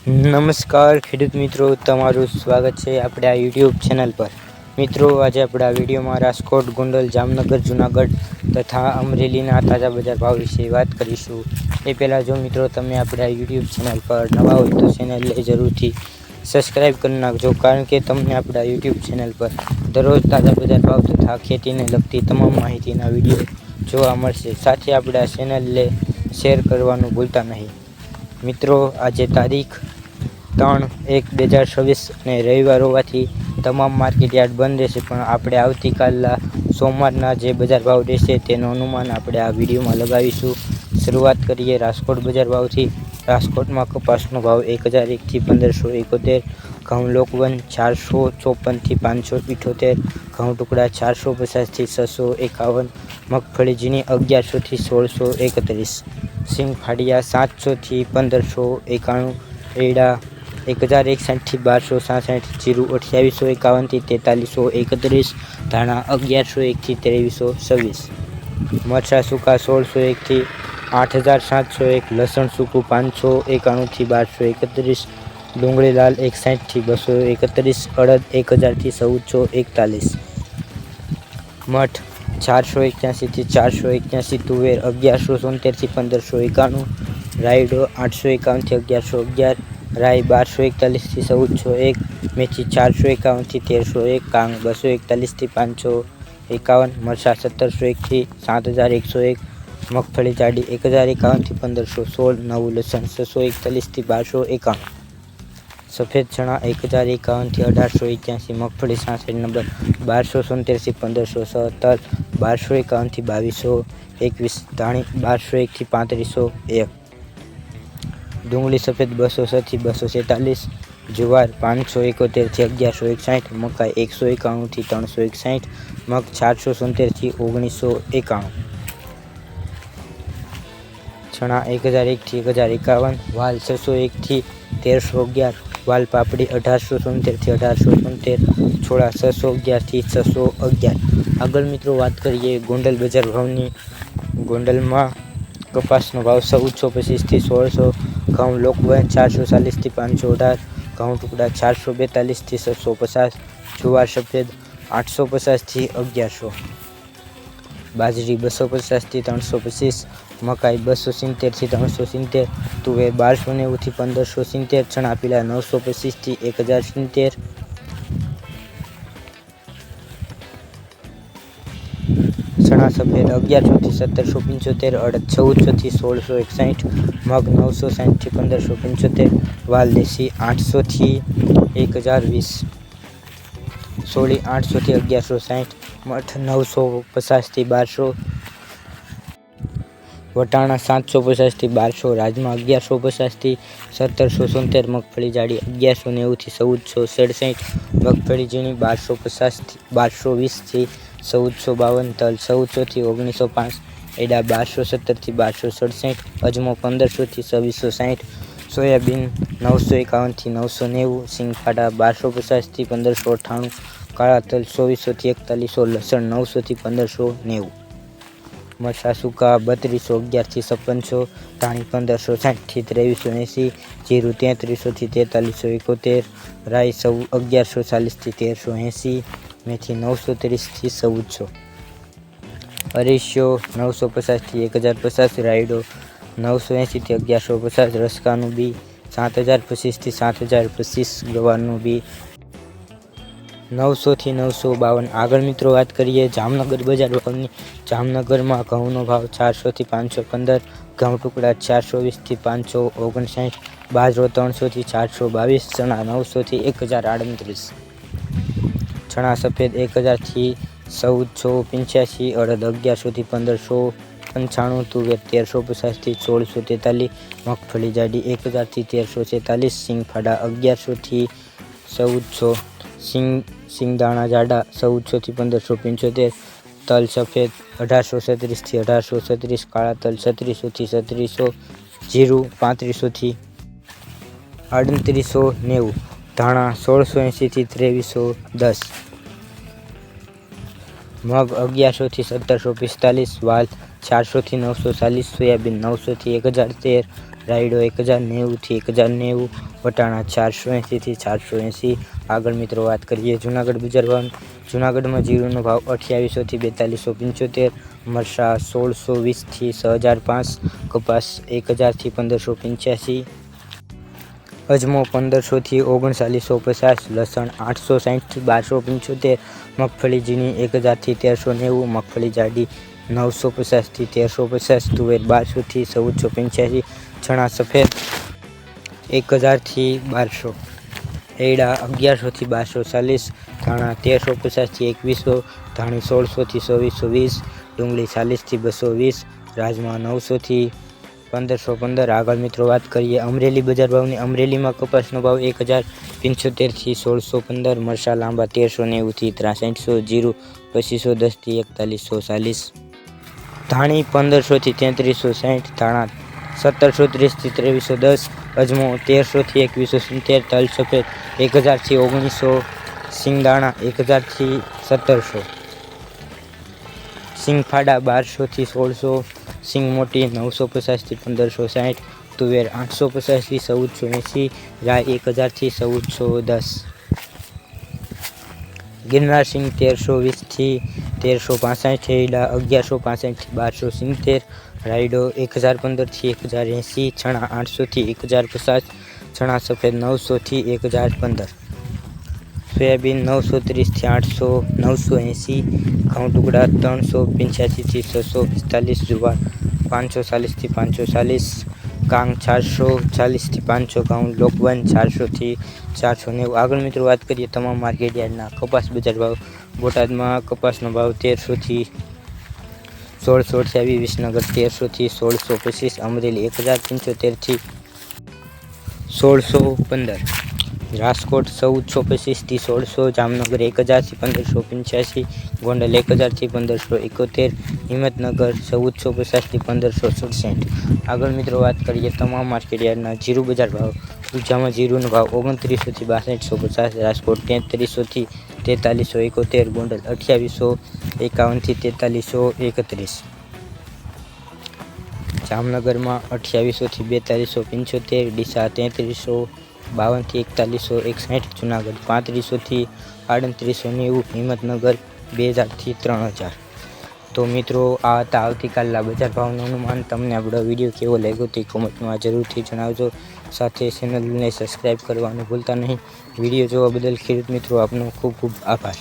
નમસ્કાર ખેડૂત મિત્રો, તમારું સ્વાગત છે આપણે આ યુટ્યુબ ચેનલ પર. મિત્રો, આજે આપણે આ વિડીયોમાં રાજકોટ, ગોંડલ, જામનગર, જુનાગઢ તથા અમરેલીના તાજા બજાર ભાવ વિશે વાત કરીશું. એ પહેલાં જો મિત્રો તમે આપણે આ યુટ્યુબ ચેનલ પર નવા હોય તો ચેનલને જરૂરથી સબસ્ક્રાઈબ કરી નાખજો, કારણ કે તમને આપણા યુટ્યુબ ચેનલ પર દરરોજ તાજા બજાર ભાવ તથા ખેતીને લગતી તમામ માહિતીના વિડીયો જોવા મળશે. સાથે આપણે આ ચેનલને શેર કરવાનું ભૂલતા નહીં. મિત્રો, આજે તારીખ 3/1/2026 અને રવિવાર હોવાથી તમામ માર્કેટ યાર્ડ બંધ રહેશે, પણ આપણે આવતીકાલના સોમવારના જે બજાર ભાવ રહેશે તેનું અનુમાન આપણે આ વિડીયોમાં લગાવીશું. શરૂઆત કરીએ રાજકોટ બજાર ભાવથી. રાજકોટમાં કપાસનો ભાવ 1001 થી 1571, ઘઉં લોકવન 454 થી 578, ઘઉં ટુકડા 450 થી 651, મગફળી ઝીણી 1100 થી 1631, સિંગ ફાડિયા 700 થી 1591, એડા 1061 થી 1266, જીરું 2851 થી 4331, ધાણા 1101 થી 2326, મરચાં સૂકા 1601 થી 8701, લસણ સૂકું 591 થી 1231, ડુંગળી લાલ 160 થી 231, અડદ 1000 થી 1441, મઠ 481 થી 481, તુવેર 1173 થી 1591, રાયડો 851 થી 1111, રાઈ 1241 થી 1401, મેથી 451 થી 1301, કાંગ 241 થી 551, મરચાં 1701 થી 7101, મગફળી જાડી 1051 થી 1516, નવું લસણ 641 થી 1291, સફેદ ચણા 1051 થી 1881, મગફળી 66 નંબર 1276 થી 1517, 1251 થી 2221, ધાણી 1201 થી 3501, ડુંગળી સફેદ 206 થી 246, જુવાર 571 થી 1161, મકાઈ 191 થી 361, મગ 470 થી 1991, ચણા 1001 થી 1051, વાલ 601 થી 1311, વાલ પાપડી 1870 થી 1870, છોળા 611 થી 611. આગળ મિત્રો વાત કરીએ ગોંડલ બજાર ભાવની. ગોંડલમાં કપાસનો ભાવ 1425 થી 1600, ઘઉં લોકવન 440 થી 518, ઘઉં ટુકડા 442 થી 650, જુવાર સફેદ 850 થી 1100, બાજરી 250 થી 325, મકાઈ 270 થી 370, તુવેર 1290 થી 1570, ચણા પીલા 925 થી 1070, ચણા સફેદ 1100 થી 1775, અડદ 1400 થી 1661, મગ 960 થી 1575, વાલ દેશી 800 થી 1020, સોળી 800 થી 1160, મઠ 950 થી 1200, વટાણા 750 થી 1200, રાજમા 1150 થી 1770, મગફળી જાડી 1190 થી 1467, મગફળી ઝીણી 1250 થી 1220 થી 1452, તલ 1400 થી 1905, એડા 1217 થી 1267, અજમો 1500 થી 2660, સોયાબીન 951 થી 990, સિંગફાડા 1250 થી 1598, કાળા તલ 2400 થી 4100, લસણ 900 થી 1590, મરચાં સૂકા 3211 થી 5600, ધાણી 1560 થી 2380, જીરું 3300 થી 4371, રાઈ 1140 થી 1380, મેથી 930 થી 1400, અરીસો 950 થી 1050, રાયડો 980 થી 1150, રસકાનું બી 7025 થી 7025, ગવારનું બી 900 થી 952. આગળ મિત્રો વાત કરીએ જામનગર બજાર ભાવની. જામનગરમાં ઘઉંનો ભાવ 400 થી 515, ઘઉં ટુકડા 420 થી 559, બાજરો 300 થી 422, ચણા 900 થી 1038, ચણા સફેદ 1000 થી 1485, અડદ 1100 થી 1595, તુવેર 1350 થી 1643, મગફળી જાડી 1000 થી 1346, સિંગફાડા 1100 થી 1400, સિંગદાણા જાડા 1400 થી 1575, તલ સફેદ 1837 થી 1836, કાળા તલ 3600 થી 3600, જીરું 3500 થી 3890, ધાણા 1680 થી 2310, મગ 1100 થી 1745, વાલ 400 થી 940, સોયાબીન 900 થી 1013, રાયડો 1090 થી 1090, વટાણા 480 થી 480। આગળ મિત્રો વાત કરીએ જૂનાગઢ બજાર ભાવ। જૂનાગઢમાં જીરુનો ભાવ 2800 થી 4275, મરસા 1620 થી 6005, કપાસ 1000 થી 1585, અજમો 1500 થી 3950, લસણ 860 થી 1275, મગફળી ઝીણી 1000 થી 1390, મગફળી જાડી 950 થી 1350, તુવેર 1200 થી 1485, ચણા સફેદ 1000 થી 1200, એડા 1100 થી 1240, ધાણા 1350 થી 2100, ધાણી 1600 થી 2420, ડુંગળી 40 થી 220, રાજમા 900 થી 1515। આગળ મિત્રો વાત કરીએ અમરેલી બજાર ભાવની। અમરેલીમાં કપાસનો ભાવ 1075 થી 1615, મરસા લાંબા 1390 થી 6300, જીરું 2510 થી 4140, ધાણી 1500 થી 3360, ધાણા 1730 થી 2310, અજમો 1300 થી 2170, તલ સફેદ 1000 થી 1900, સિંગદાણા 1000 થી 1700, સિંગ ફાડા 1200 થી 1600, સિંગ મોટી 950 થી 1560, તુવેર 850 થી 1480, રાય 1000 થી 1410, ગિરનાર સિંગ 1320 થી 1365, એડા 1165 થી 1270, રાયડો 1015 થી 1080, ચણા 800 થી 1050, ચણા સફેદ 900 થી 1015, સોયાબીન 930 થી 800, 980, ઘઉં ટુકડા 385 થી 645, જુવાર 540 થી 540, કાંગ 440 થી 500, ઘઉં લોકવન 400 થી 490। આગળ મિત્રો વાત કરીએ તમામ માર્કેટ યાર્ડના કપાસ બજાર ભાવ। બોટાદમાં કપાસનો ભાવ 1300 થી 1628, વિસનગર 1300 થી 1625, અમરેલી 1075 થી 1615, રાજકોટ 1425 થી 1600, જામનગર 1000 થી 1585, ગોંડલ 1000 થી 1571, હિંમતનગર 1450 થી 1567। આગળ મિત્રો વાત કરીએ તમામ માર્કેટ યાર્ડના જીરું બજાર ભાવ। ઊંઝામાં જીરુનો ભાવ 2900 થી 6250, રાજકોટ 3300 થી 4371, ગોંડલ 2851 થી 4331, જામનગરમાં 2800 થી 4275, ડીસા 3352 થી 4161, જુનાગઢ 3500 થી 3890, હિંમતનગર 2000 થી 3000। તો મિત્રો આ હતા આવતીકાલના બજાર ભાવનું અનુમાન। તમને આપણો વિડીયો કેવો લાગ્યો તે કોમેન્ટમાં જરૂરથી જણાવજો, સાથે ચેનલને સબસ્ક્રાઈબ કરવાનું ભૂલતા નહીં। વિડીયો જોવા બદલ ખેડૂત મિત્રો આપનો ખૂબ ખૂબ આભાર।